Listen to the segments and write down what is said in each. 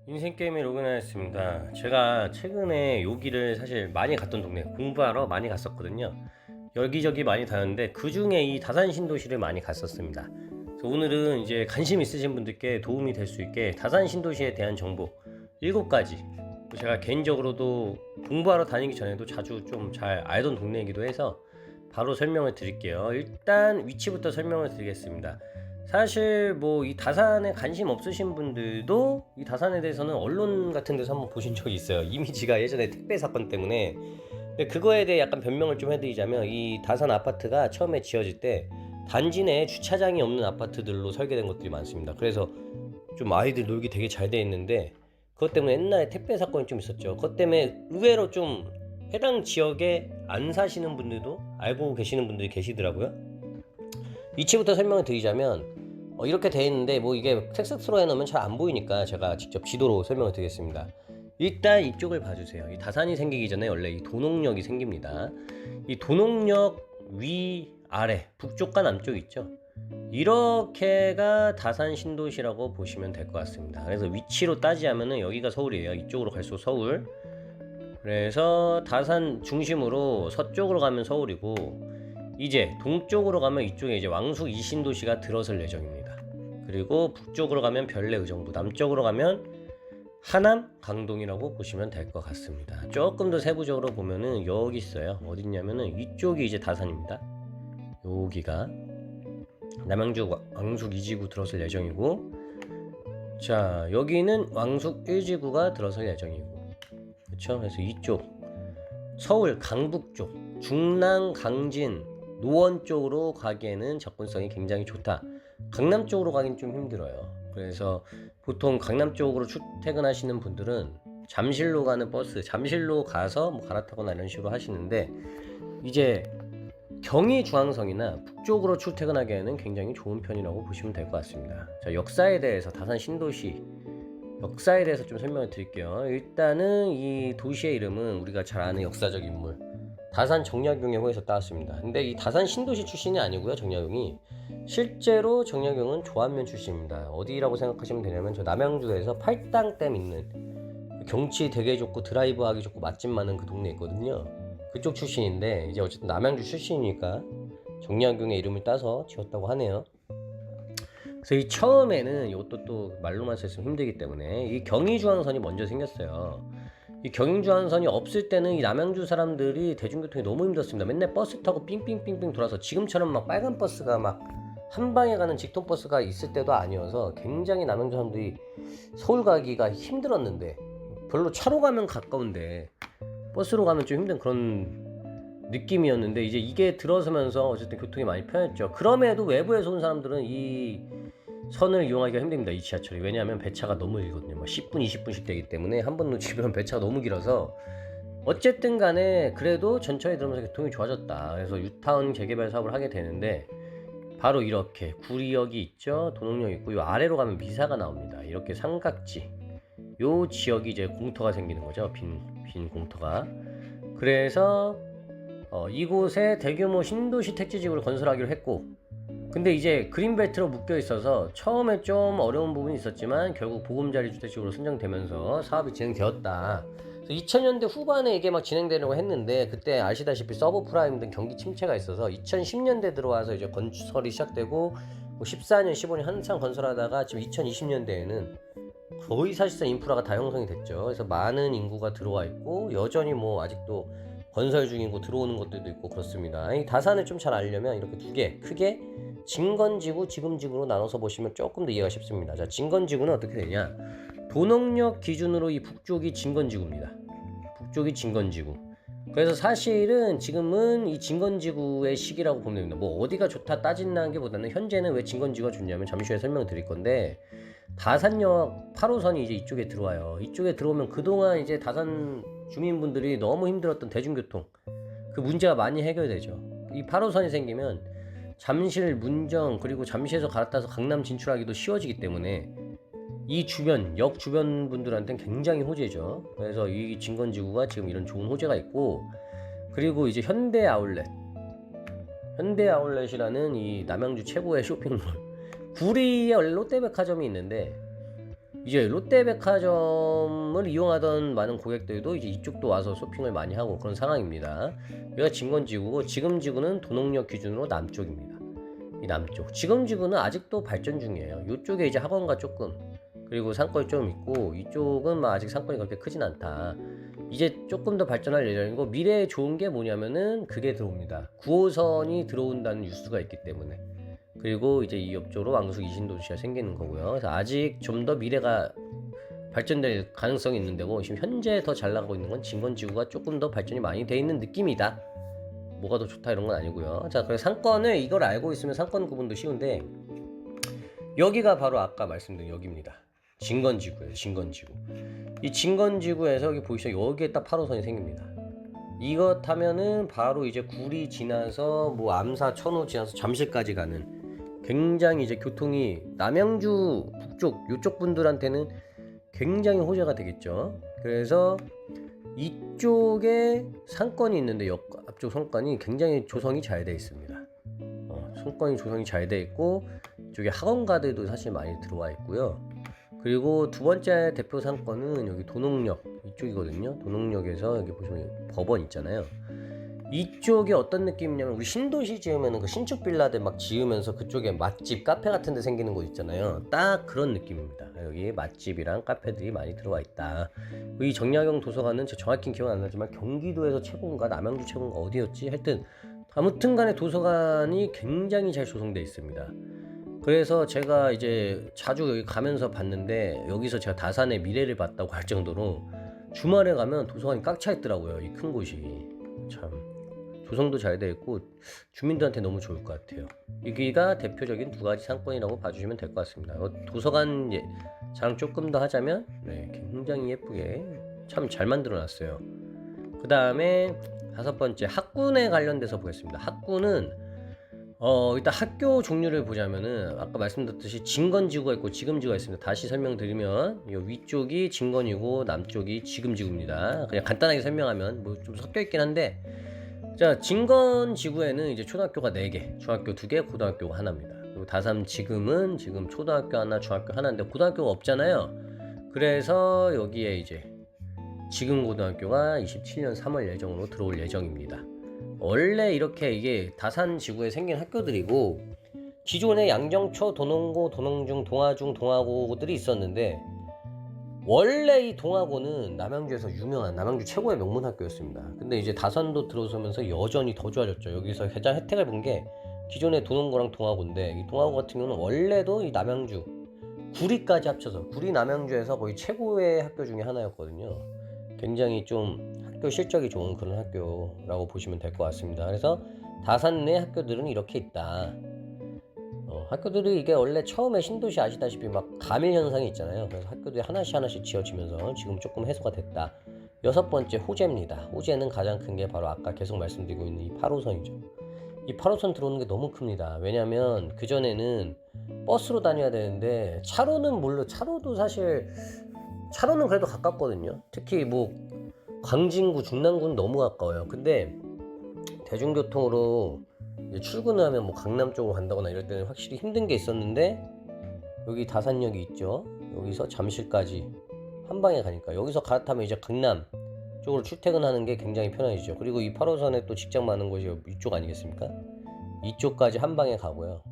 인생게임에 로그인하였습니다. 제가 최근에 여기를 사실 많이 갔던 동네, 공부하러 많이 갔었거든요. 여기저기 많이 다녔는데 그 중에 이 다산 신도시를 많이 갔었습니다. 그래서 오늘은 이제 관심 있으신 분들께 도움이 될 수 있게 다산 신도시에 대한 정보 7가지, 제가 개인적으로도 공부하러 다니기 전에도 자주 좀 잘 알던 동네이기도 해서 바로 설명을 드릴게요. 일단 위치부터 설명을 드리겠습니다. 사실 뭐 이 다산에 관심 없으신 분들도 이 다산에 대해서는 언론 같은 데서 한번 보신 적이 있어요. 이미지가 예전에 택배 사건 때문에. 근데 그거에 대해 약간 변명을 좀 해드리자면, 이 다산 아파트가 처음에 지어질 때 단지 내에 주차장이 없는 아파트들로 설계된 것들이 많습니다. 그래서 좀 아이들 놀기 되게 잘 돼 있는데, 그것 때문에 옛날에 택배 사건이 좀 있었죠. 그것 때문에 의외로 좀 해당 지역에 안 사시는 분들도 알고 계시는 분들이 계시더라고요. 위치부터 설명을 드리자면, 이렇게 돼 있는데 뭐 이게 텍스트로 해놓으면 잘 안 보이니까 제가 직접 지도로 설명을 드리겠습니다. 일단 이쪽을 봐주세요. 이 다산이 생기기 전에 원래 이 도농역이 생깁니다. 이 도농역 위 아래 북쪽과 남쪽 있죠. 이렇게가 다산 신도시라고 보시면 될 것 같습니다. 그래서 위치로 따지자면은 여기가 서울이에요. 이쪽으로 갈수록 서울. 그래서 다산 중심으로 서쪽으로 가면 서울이고, 이제 동쪽으로 가면 이쪽에 이제 왕숙 이신도시가 들어설 예정입니다. 그리고 북쪽으로 가면 별내의정부, 남쪽으로 가면 하남 강동이라고 보시면 될 것 같습니다. 조금 더 세부적으로 보면은 여기 있어요. 어딨냐면은 이쪽이 이제 다산입니다. 여기가 남양주 왕숙 2지구 들어설 예정이고, 자 여기는 왕숙 1지구가 들어설 예정이고, 그렇죠? 그래서 이쪽 서울 강북 쪽, 중랑 강진 노원 쪽으로 가기에는 접근성이 굉장히 좋다. 강남 쪽으로 가긴 좀 힘들어요. 그래서 보통 강남 쪽으로 출퇴근하시는 분들은 잠실로 가는 버스, 잠실로 가서 뭐 갈아타거나 이런 식으로 하시는데, 이제 경의중앙선이나 북쪽으로 출퇴근하기에는 굉장히 좋은 편이라고 보시면 될 것 같습니다. 자, 역사에 대해서, 다산 신도시 역사에 대해서 좀 설명을 드릴게요. 일단은 이 도시의 이름은 우리가 잘 아는 역사적 인물 다산 정약용의 호에서 따왔습니다. 근데 이 다산 신도시 출신이 아니고요. 정약용이 실제로 정약용은 조안면 출신입니다. 어디라고 생각하시면 되냐면, 저 남양주에서 팔당댐 있는 경치 되게 좋고 드라이브 하기 좋고 맛집 많은 그 동네 있거든요. 그쪽 출신인데, 이제 어쨌든 남양주 출신이니까 정약용의 이름을 따서 지었다고 하네요. 그래서 이 처음에는 이것도 또 말로만 썼으면 힘들기 때문에 이 경의중앙선이 먼저 생겼어요. 이 경의중앙선이 없을 때는 이 남양주 사람들이 대중교통이 너무 힘들었습니다. 맨날 버스 타고 삥삥삥삥 돌아서, 지금처럼 막 빨간 버스가 막 한 방에 가는 직통 버스가 있을 때도 아니어서 굉장히 남양주 사람들이 서울 가기가 힘들었는데, 별로 차로 가면 가까운데 버스로 가면 좀 힘든 그런 느낌이었는데, 이제 이게 들어서면서 어쨌든 교통이 많이 편했죠. 그럼에도 외부에서 온 사람들은 이 선을 이용하기가 힘듭니다. 이 지하철이. 왜냐하면 배차가 너무 길거든요. 뭐 10분 20분씩 되기 때문에 한 번 놓치면 배차가 너무 길어서, 어쨌든 간에 그래도 전철이 들어오면서 교통이 좋아졌다. 그래서 유타운 재개발 사업을 하게 되는데, 바로 이렇게 구리역이 있죠. 도농역 있고, 요 아래로 가면 미사가 나옵니다. 이렇게 삼각지, 요 지역이 이제 공터가 생기는 거죠. 빈 공터가. 그래서 이곳에 대규모 신도시 택지지구를 건설하기로 했고, 근데 이제 그린벨트로 묶여 있어서 처음에 좀 어려운 부분이 있었지만 결국 보금자리 주택지구로 선정되면서 사업이 진행되었다. 2000년대 후반에 이게 막 진행되려고 했는데, 그때 아시다시피 서브프라임 등 경기 침체가 있어서 2010년대 들어와서 이제 건설이 시작되고, 뭐 14년 15년 한참 건설하다가 지금 2020년대에는 거의 사실상 인프라가 다 형성이 됐죠. 그래서 많은 인구가 들어와 있고, 여전히 뭐 아직도 건설 중이고 들어오는 것들도 있고 그렇습니다. 이 다산을 좀 잘 알려면 이렇게 두 개 크게 진건지구, 지금지구로 나눠서 보시면 조금 더 이해가 쉽습니다. 자, 진건지구는 어떻게 되냐? 도농역 기준으로 이 북쪽이 진건지구입니다. 북쪽이 진건지구. 그래서 사실은 지금은 이 진건지구의 시기라고 보면 됩니다. 뭐 어디가 좋다 따진다는 게 보다는 현재는 왜 진건지구가 좋냐면, 잠시 후에 설명을 드릴 건데, 다산역 8호선이 이제 이쪽에 들어와요. 이쪽에 들어오면 그동안 이제 다산 주민분들이 너무 힘들었던 대중교통, 그 문제가 많이 해결되죠. 이 8호선이 생기면 잠실, 문정, 그리고 잠시에서 갈아타서 강남 진출하기도 쉬워지기 때문에 이 주변, 역 주변 분들한테는 굉장히 호재죠. 그래서 이 진건지구가 지금 이런 좋은 호재가 있고, 그리고 이제 현대아울렛이라는 이 남양주 최고의 쇼핑몰, 구리에 원래 롯데백화점이 있는데, 이제 롯데백화점을 이용하던 많은 고객들도 이제 이쪽도 와서 쇼핑을 많이 하고 그런 상황입니다. 여기가 진건지구고, 지금지구는 도농역 기준으로 남쪽입니다. 이 남쪽. 지금지구는 아직도 발전 중이에요. 이쪽에 이제 학원가 조금, 그리고 상권이 좀 있고, 이쪽은 아직 상권이 그렇게 크진 않다. 이제 조금 더 발전할 예정이고, 미래에 좋은 게 뭐냐면은 그게 들어옵니다. 9호선이 들어온다는 뉴스가 있기 때문에. 그리고 이제 이 옆쪽으로 왕숙 이신도시가 생기는 거고요. 그래서 아직 좀 더 미래가 발전될 가능성이 있는 데고, 지금 현재 더 잘 나가고 있는 건 진건지구가 조금 더 발전이 많이 돼 있는 느낌이다. 뭐가 더 좋다 이런 건 아니고요. 자, 그래서 상권을 이걸 알고 있으면 상권 구분도 쉬운데, 여기가 바로 아까 말씀드린 여기입니다. 진건지구예요. 진건지구. 이 진건지구에서 여기 보이시죠? 여기에 딱 8호선이 생깁니다. 이거 타면은 바로 이제 구리 지나서 뭐 암사, 천호 지나서 잠실까지 가는, 굉장히 이제 교통이 남양주 북쪽 요쪽 분들한테는 굉장히 호재가 되겠죠. 그래서 이쪽에 상권이 있는데, 옆 앞쪽 상권이 굉장히 조성이 잘 돼 있습니다. 상권이 조성이 잘 돼 있고, 이쪽에 학원가들도 사실 많이 들어와 있고요. 그리고 두 번째 대표 상권은 여기 도농역 이쪽이거든요. 도농역에서 여기 보시면 법원 있잖아요. 이쪽이 어떤 느낌이냐면, 우리 신도시 지으면은 그 신축 빌라들 막 지으면서 그쪽에 맛집, 카페 같은 데 생기는 곳 있잖아요. 딱 그런 느낌입니다. 여기 맛집이랑 카페들이 많이 들어와 있다. 이 정약용 도서관은 제가 정확히 기억 안 나지만 경기도에서 최고인가 남양주 최고인가 어디였지? 하여튼 아무튼 간에 도서관이 굉장히 잘 조성되어 있습니다. 그래서 제가 이제 자주 여기 가면서 봤는데, 여기서 제가 다산의 미래를 봤다고 할 정도로 주말에 가면 도서관이 꽉 차 있더라고요. 이 큰 곳이. 참 조성도 잘 되어 있고 주민들한테 너무 좋을 것 같아요. 여기가 대표적인 두 가지 상권이라고 봐주시면 될 것 같습니다. 도서관 자랑 조금 더 하자면, 굉장히 예쁘게 참 잘 만들어 놨어요. 그 다음에 다섯 번째, 학군에 관련돼서 보겠습니다. 학군은 일단 학교 종류를 보자면은 아까 말씀드렸듯이 진건지구가 있고 지금지구가 있습니다. 다시 설명드리면, 이 위쪽이 진건이고 남쪽이 지금지구입니다. 그냥 간단하게 설명하면 뭐 좀 섞여 있긴 한데, 자, 진건지구에는 이제 초등학교가 4개, 중학교 2개, 고등학교가 하나입니다. 그리고 다산 지금은 지금 초등학교 하나, 중학교 하나인데 고등학교가 없잖아요. 그래서 여기에 이제 지금 고등학교가 27년 3월 예정으로 들어올 예정입니다. 원래 이렇게 이게 다산 지구에 생긴 학교들이고, 기존에 양정초, 도농고, 도농중, 동아중, 동아고들이 있었는데, 원래 이 동아고는 남양주에서 유명한 남양주 최고의 명문 학교였습니다. 근데 이제 다산도 들어서면서 여전히 더 좋아졌죠. 여기서 가장 혜택을 본 게 기존의 도농고랑 동아고인데, 이 동아고 같은 경우는 원래도 이 남양주 구리까지 합쳐서 구리 남양주에서 거의 최고의 학교 중에 하나였거든요. 굉장히 좀 학교 실적이 좋은 그런 학교라고 보시면 될 것 같습니다. 그래서 다산 내 학교들은 이렇게 있다. 학교들이 이게 원래 처음에 신도시 아시다시피 막 가밀 현상이 있잖아요. 그래서 학교들이 하나씩 지어지면서 지금 조금 해소가 됐다. 여섯 번째, 호재입니다. 호재는 가장 큰 게 바로 아까 계속 말씀드리고 있는 이 8호선이죠. 이 8호선 들어오는 게 너무 큽니다. 왜냐하면 그전에는 버스로 다녀야 되는데, 차로는 물론, 차로도 사실 차로는 그래도 가깝거든요. 특히 뭐 광진구, 중랑구는 너무 가까워요. 근데 대중교통으로 이제 출근을 하면 뭐 강남 쪽으로 간다거나 이럴 때는 확실히 힘든 게 있었는데, 여기 다산역이 있죠. 여기서 잠실까지 한 방에 가니까, 여기서 갈아타면 이제 강남 쪽으로 출퇴근하는 게 굉장히 편해지죠. 그리고 이 8호선에 또 직장 많은 곳이 이쪽 아니겠습니까? 이쪽까지 한 방에 가고요.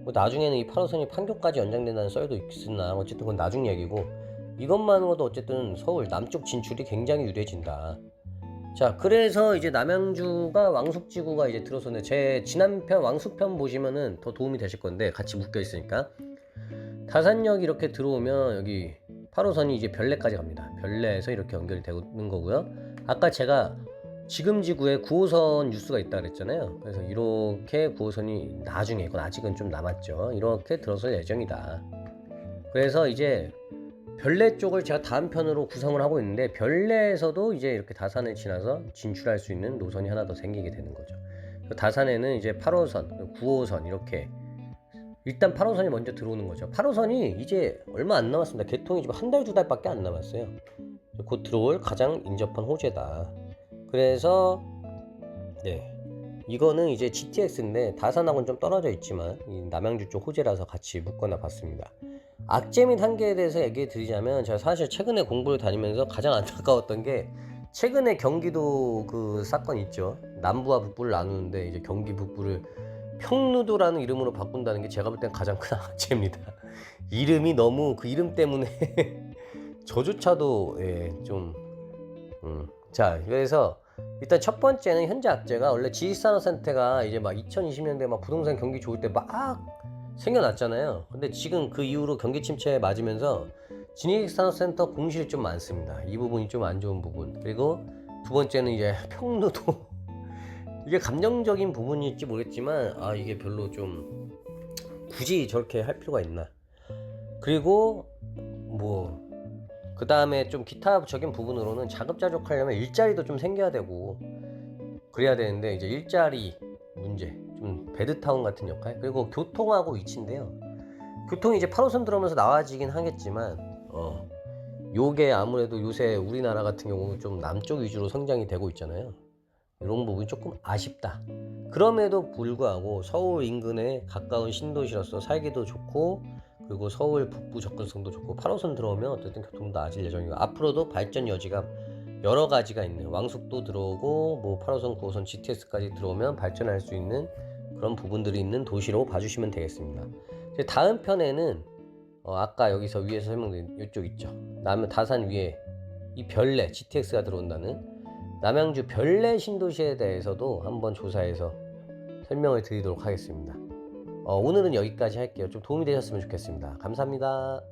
뭐 나중에는 이 8호선이 판교까지 연장된다는 썰도 있으나 어쨌든 그건 나중 얘기고, 이것만으로도 어쨌든 서울 남쪽 진출이 굉장히 유리해진다. 자, 그래서 이제 남양주가 왕숙지구가 이제 들어서는, 제 지난편 왕숙편 보시면은 더 도움이 되실 건데, 같이 묶여 있으니까. 다산역 이렇게 들어오면 여기 8호선이 이제 별내까지 갑니다. 별내에서 이렇게 연결이 되는 거고요. 아까 제가 지금 지구에 9호선 뉴스가 있다 그랬잖아요. 그래서 이렇게 9호선이 나중에, 이건 아직은 좀 남았죠. 이렇게 들어설 예정이다. 그래서 이제 별내 쪽을 제가 다음 편으로 구성을 하고 있는데, 별내에서도 이제 이렇게 다산을 지나서 진출할 수 있는 노선이 하나 더 생기게 되는 거죠. 다산에는 이제 8호선, 9호선 이렇게, 일단 8호선이 먼저 들어오는 거죠. 8호선이 이제 얼마 안 남았습니다. 개통이 지금 한 달, 두 달밖에 안 남았어요. 곧 들어올 가장 인접한 호재다. 그래서 이거는 이제 GTX인데 다산하고는 좀 떨어져 있지만 이 남양주 쪽 호재라서 같이 묶어놔 봤습니다. 악재 및 한계에 대해서 얘기해 드리자면, 제가 사실 최근에 공부를 다니면서 가장 안타까웠던 게, 최근에 경기도 그 사건 있죠. 남부와 북부를 나누는데 이제 경기 북부를 평루도라는 이름으로 바꾼다는 게 제가 볼 땐 가장 큰 악재입니다. 이름이 너무, 그 이름 때문에 저조차도 좀 자, 그래서 일단 첫 번째는 현재 악재가, 원래 지식산업센터가 이제 막 2020년대 막 부동산 경기 좋을 때 막 생겨났잖아요. 근데 지금 그 이후로 경기 침체에 맞으면서 지식산업센터 공실이 좀 많습니다. 이 부분이 좀 안 좋은 부분. 그리고 두 번째는 이제 평로도 이게 감정적인 부분일지 모르겠지만, 이게 별로 좀 굳이 저렇게 할 필요가 있나. 그리고 뭐 그 다음에 좀 기타적인 부분으로는 자급자족하려면 일자리도 좀 생겨야 되고 그래야 되는데, 이제 일자리 문제, 좀 배드타운 같은 역할, 그리고 교통하고 위치인데요. 교통이 이제 8호선 들어오면서 나아지긴 하겠지만, 요게 아무래도 요새 우리나라 같은 경우 좀 남쪽 위주로 성장이 되고 있잖아요. 이런 부분이 조금 아쉽다. 그럼에도 불구하고 서울 인근에 가까운 신도시로서 살기도 좋고, 그리고 서울 북부 접근성도 좋고, 8호선 들어오면 어쨌든 교통도 나아질 예정이고, 앞으로도 발전 여지가 여러 가지가 있는, 왕숙도 들어오고 뭐 8호선 9호선 GTS까지 들어오면 발전할 수 있는 그런 부분들이 있는 도시로 봐주시면 되겠습니다. 다음 편에는 아까 여기서 위에서 설명드린 이쪽 있죠. 다산 위에 이 별내 GTX가 들어온다는 남양주 별내 신도시에 대해서도 한번 조사해서 설명을 드리도록 하겠습니다. 오늘은 여기까지 할게요. 좀 도움이 되셨으면 좋겠습니다. 감사합니다.